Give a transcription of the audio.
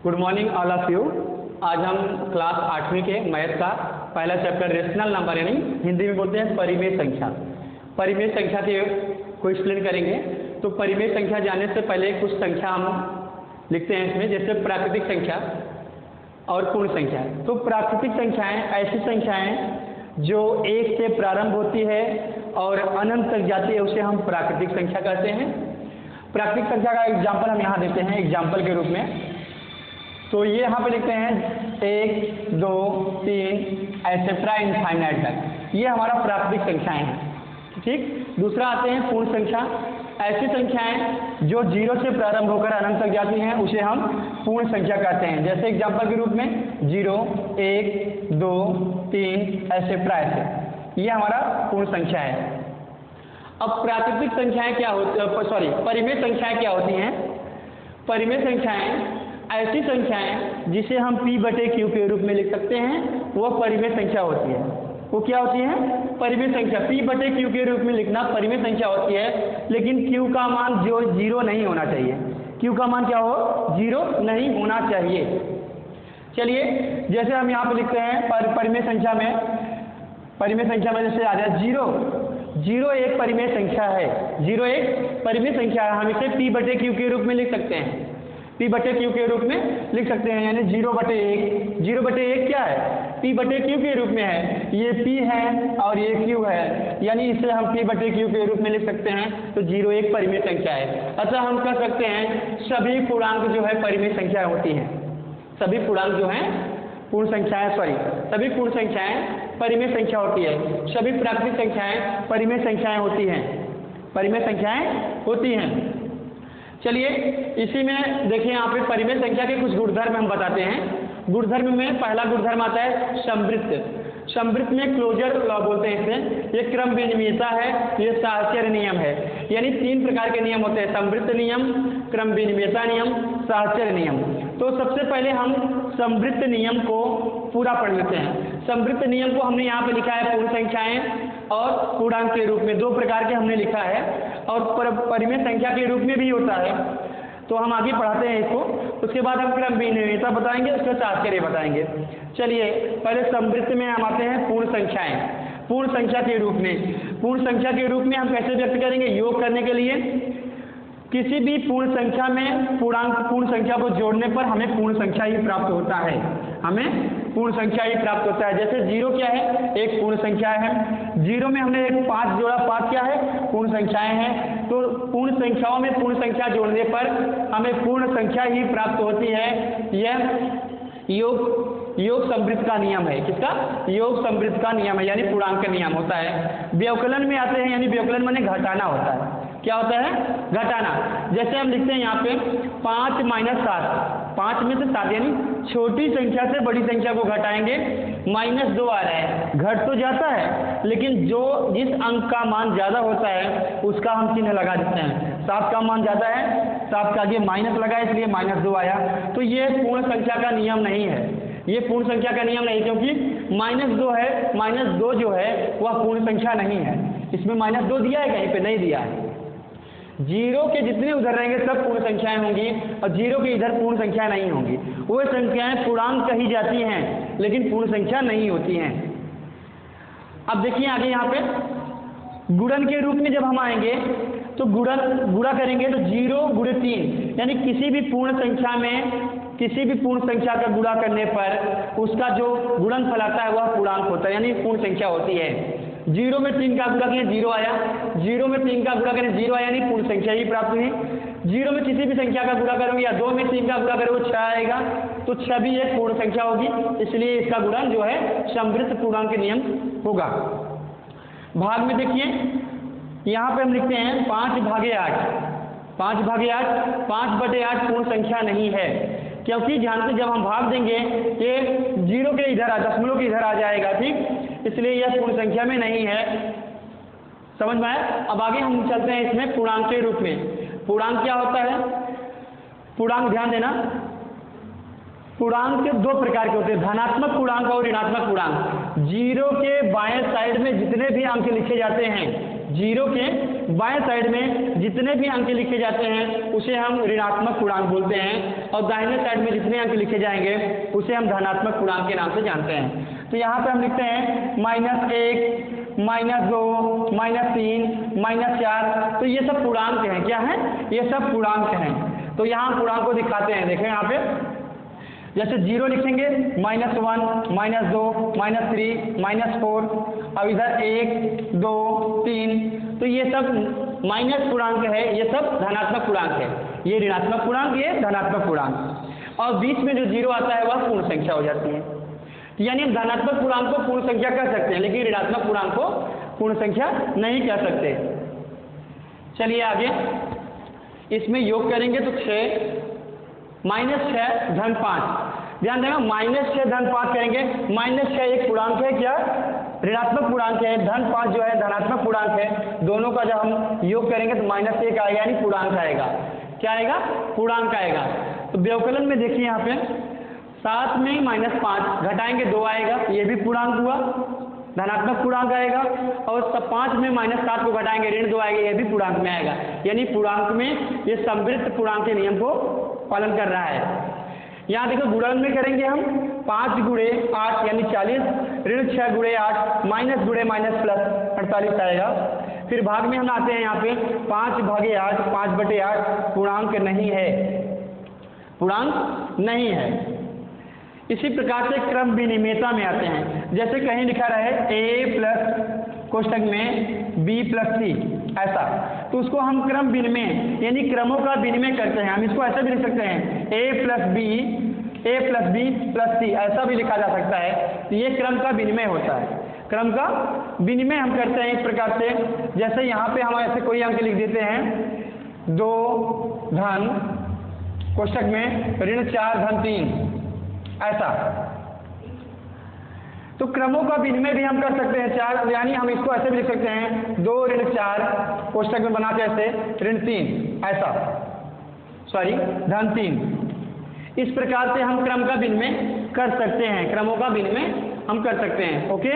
Good morning all of you. आज हम class 8वीं के मैथ का पहला चैप्टर रेशनल नंबर यानी हिंदी में बोलते हैं परिमेय संख्या। परिमेय संख्या के को एक्सप्लेन करेंगे। तो परिमेय संख्या जानने से पहले कुछ संख्या हम लिखते हैं इसमें, जैसे प्राकृतिक संख्या और पूर्ण संख्या। तो प्राकृतिक संख्याएं ऐसी संख्याएं जो 1 से प्रारंभ होती है और अनंत तक जाती है, उसे हम प्राकृतिक संख्या कहते हैं। प्राकृतिक संख्या का एग्जाम्पल हम यहाँ देते हैं एग्जाम्पल के रूप में। तो ये यहाँ पे लिखते हैं 1, 2, 3 एसेट्रा इनफाइनाइट तक, ये हमारा प्राकृतिक संख्याएं हैं। ठीक। दूसरा आते हैं पूर्ण संख्या। ऐसी संख्याएं जो 0 से प्रारंभ होकर अनंत तक जाती हैं उसे हम पूर्ण संख्या कहते हैं। जैसे एग्जाम्पल के रूप में 0, 1, 2, 3 एसेट्रा ऐसे, ये हमारा पूर्ण संख्या है। अब प्राकृतिक संख्याएं क्या होती परिमेय संख्याएं क्या होती हैं? परिमेय संख्याएं ऐसी संख्याएं जिसे हम P/Q के रूप में लिख सकते हैं, वह परिमेय संख्या होती है। वो क्या होती है? परिमेय संख्या। P/Q के रूप में लिखना परिमेय संख्या होती है, लेकिन Q का मान जो 0 नहीं होना चाहिए। Q का मान क्या हो? 0 नहीं होना चाहिए। चलिए, जैसे हम यहाँ पे लिखते हैं परिमेय संख्या में जैसे आ जाए 0 एक परिमेय संख्या है। 0 एक परिमेय संख्या है। हम इसे P/Q के रूप में लिख सकते हैं। P/Q के रूप में लिख सकते हैं, यानी 0/1। 0/1 क्या है? P/Q के रूप में है। ये P है और ये Q है, यानी इसे हम P/Q के रूप में लिख सकते हैं। तो 0 एक परिमेय संख्या है। अतः हम कह सकते हैं सभी पूर्णांक जो है परिमेय संख्या होती हैं। सभी पूर्णांक जो हैं पूर्ण संख्याएं सभी पूर्ण संख्याएं परिमेय संख्या होती है। सभी प्राकृतिक संख्याएं परिमेय संख्याएं होती हैं। परिमेय संख्याएं होती हैं। चलिए, इसी में देखिए यहाँ पे परिमेय संख्या के कुछ गुणधर्म हम बताते हैं। गुणधर्म में पहला गुणधर्म आता है समवृत्त। समवृत्त में क्लोजर लॉ बोलते हैं इसे। ये क्रम विनिमयता है, ये साहचर्य नियम है। यानी 3 प्रकार के नियम होते हैं: समवृत्त नियम, क्रम विनिमयता नियम, साहचर्य नियम। तो सबसे पहले हम समवृत्त नियम को पूरा पढ़ लेते हैं। समवृत्त नियम को हमने यहाँ पे लिखा है पूर्ण संख्याएं और पूर्णांक के रूप में, 2 प्रकार के हमने लिखा है, और परिमेय संख्या के रूप में भी होता है। तो हम आगे पढ़ाते हैं इसको। उसके बाद हम क्रम विनिमयता बताएंगे, उसके साहचर्य बताएंगे। चलिए, पहले समवृत्त में हम आते हैं पूर्ण संख्याएं। पूर्ण संख्या के रूप में, पूर्ण संख्या के रूप में हम कैसे व्यक्त करेंगे? योग करने के लिए किसी भी पूर्ण संख्या में पूर्ण संख्या को जोड़ने पर हमें पूर्ण संख्या ही प्राप्त होता है। हमें पूर्ण संख्या ही प्राप्त होता है। जैसे 0 क्या है? एक पूर्ण संख्या है। 0 में हमने एक 5 जोड़ा, 5 क्या है? पूर्ण संख्याएं हैं। तो पूर्ण संख्याओं में पूर्ण संख्या जोड़ने पर हमें पूर्ण संख्या ही प्राप्त होती है। यह योग समवृत्त का नियम है। किसका? योग समवृत्त का नियम है, यानी पूर्णांक का नियम होता है। व्यवकलन में आते हैं, यानी व्यवकलन माने घटाना होता है। क्या होता है? घटाना। जैसे हम लिखते हैं यहाँ पे 5 - 7, 5 में से 7, यानी छोटी संख्या से बड़ी संख्या को घटाएंगे। -2 आ रहा है, घट तो जाता है, लेकिन जिस अंक का मान ज्यादा होता है उसका हम चिन्ह लगा देते हैं। 7 का मान ज्यादा है, 7 का आगे माइनस लगा, इसलिए -2 आया। तो ये पूर्ण संख्या का नियम नहीं है। ये पूर्ण संख्या का नियम नहीं, क्योंकि -2 है। -2 जो है वह पूर्ण संख्या नहीं है। इसमें -2 दिया है? कहीं पे नहीं दिया है। 0 के जितने उधर रहेंगे सब पूर्ण संख्याएं होंगी, और 0 के इधर पूर्ण संख्या नहीं होंगी। वो संख्याएं पूर्णांक कही जाती हैं, लेकिन पूर्ण संख्या नहीं होती हैं। अब देखिए आगे यहाँ पे गुणन के रूप में जब हम आएंगे तो गुणा करेंगे तो 0 × 3, यानी किसी भी पूर्ण संख्या में किसी भी पूर्ण संख्या का गुणा करने पर उसका जो गुणनफल आता है वह पूर्णांक होता है, यानी पूर्ण संख्या होती है। 0 में 3 का गुणा करें 0 आया, 0 में 3 का गुणा करें 0 आया, यानी पूर्ण संख्या ही प्राप्त हुई। 0 में किसी भी संख्या का गुणा करोगे या 2 में 3 का गुणा करोगे 6 आएगा, तो 6 भी एक पूर्ण संख्या होगी, इसलिए इसका गुणन जो है समवृत्त पूर्णांक नियम होगा। भाग में देखिए यहाँ पे हम लिखते हैं 5/8। 5/8, 5/8 पूर्ण संख्या नहीं है, क्योंकि जानते जब हम भाग देंगे ये 0 के इधर दशमलव के इधर आ जाएगा। ठीक, इसलिए यह पूर्ण संख्या में नहीं है। समझ में आया? अब आगे हम चलते हैं इसमें पूर्णांक के रूप में। पूर्णांक क्या होता है? पूर्णांक ध्यान देना, पूर्णांक 2 प्रकार के होते हैं, धनात्मक पूर्णांक और ऋणात्मक पूर्णांक। 0 के बाएं साइड में जितने भी अंक लिखे जाते हैं, जीरो के बाएं साइड में जितने भी अंक लिखे जाते हैं उसे हम ऋणात्मक पूर्णांक बोलते हैं, और दाहिने साइड में जितने अंक लिखे जाएंगे उसे हम धनात्मक पूर्णांक के नाम से जानते हैं। तो यहाँ पे हम लिखते हैं -1, -2, -3, -4। तो ये सब पूर्णांक हैं। क्या है? ये सब पूर्णांक हैं। तो यहाँ पूर्णांक को दिखाते हैं। देखें यहाँ पे जैसे 0 लिखेंगे -1, -2, -3, -4। अब इधर 1, 2, 3। तो ये सब माइनस पूर्णांक है, ये सब धनात्मक पूर्णांक है। ये ऋणात्मक पूर्णांक, ये धनात्मक पूर्णांक, और बीच में जो 0 आता है वह पूर्ण संख्या हो जाती है। तो यानी हम धनात्मक पूर्णांक को पूर्ण संख्या कह सकते हैं, लेकिन ऋणात्मक पूर्णांक को पूर्ण संख्या नहीं कह सकते। चलिए आगे, इसमें योग करेंगे तो 6 -6 धन 5। ध्यान देना, -6 धन 5 करेंगे। -6 एक पूर्णांक है, क्या? ऋणात्मक पूर्णांक है। धन 5 जो है धनात्मक पूर्णांक है। दोनों का जब हम योग करेंगे तो -1 आएगा, यानी पूर्णांक आएगा। क्या आएगा? पूर्णांक आएगा। तो व्यवकलन में देखिए यहाँ पे 7 में -5 घटाएंगे 2 आएगा, ये भी पूर्णांक हुआ, धनात्मक पूर्णांक आएगा। और 5 में -7 को घटाएंगे ऋण 2 आएगा, ये भी पूर्णांक में आएगा। यानी पूर्णांक में ये समवृत्त पूर्णांक के नियम को पालन कर रहा है। यहाँ देखो गुणन में करेंगे हम 5 गुणे 8 यानी 40, ऋण 6 गुणे 8 माइनस गुणे माइनस प्लस 48 आएगा। फिर भाग में हम आते हैं यहाँ पे 5/8 5/8 पूर्णांक नहीं है, पूर्णांक नहीं है। इसी प्रकार से क्रम विनिमेयता में आते हैं। जैसे कहीं लिखा रहे a प्लस कोष्टक में b प्लस c, ऐसा, तो उसको हम क्रम विनिमय यानी क्रमों का विनिमय करते हैं। हम इसको ऐसा भी लिख सकते हैं a plus b plus c, ऐसा भी लिखा जा सकता है। तो ये क्रम का विनिमय होता है। क्रम का विनिमय हम करते हैं इस प्रकार से। जैसे यहाँ पे हम ऐसे कोई अंक लिख देते हैं 2 धन कोष्टक में ऋण 4 धन 3, ऐसा। तो क्रमों का विनिमय भी हम कर सकते हैं 4, यानी हम इसको ऐसे भी लिख सकते हैं 2 ऋण 4 कोष्टक में बनाते ऐसे ऋण 3, ऐसा, सॉरी धन 3। इस प्रकार से हम क्रम का विनिमय कर सकते हैं, क्रमों का विनिमय हम कर सकते हैं। ओके।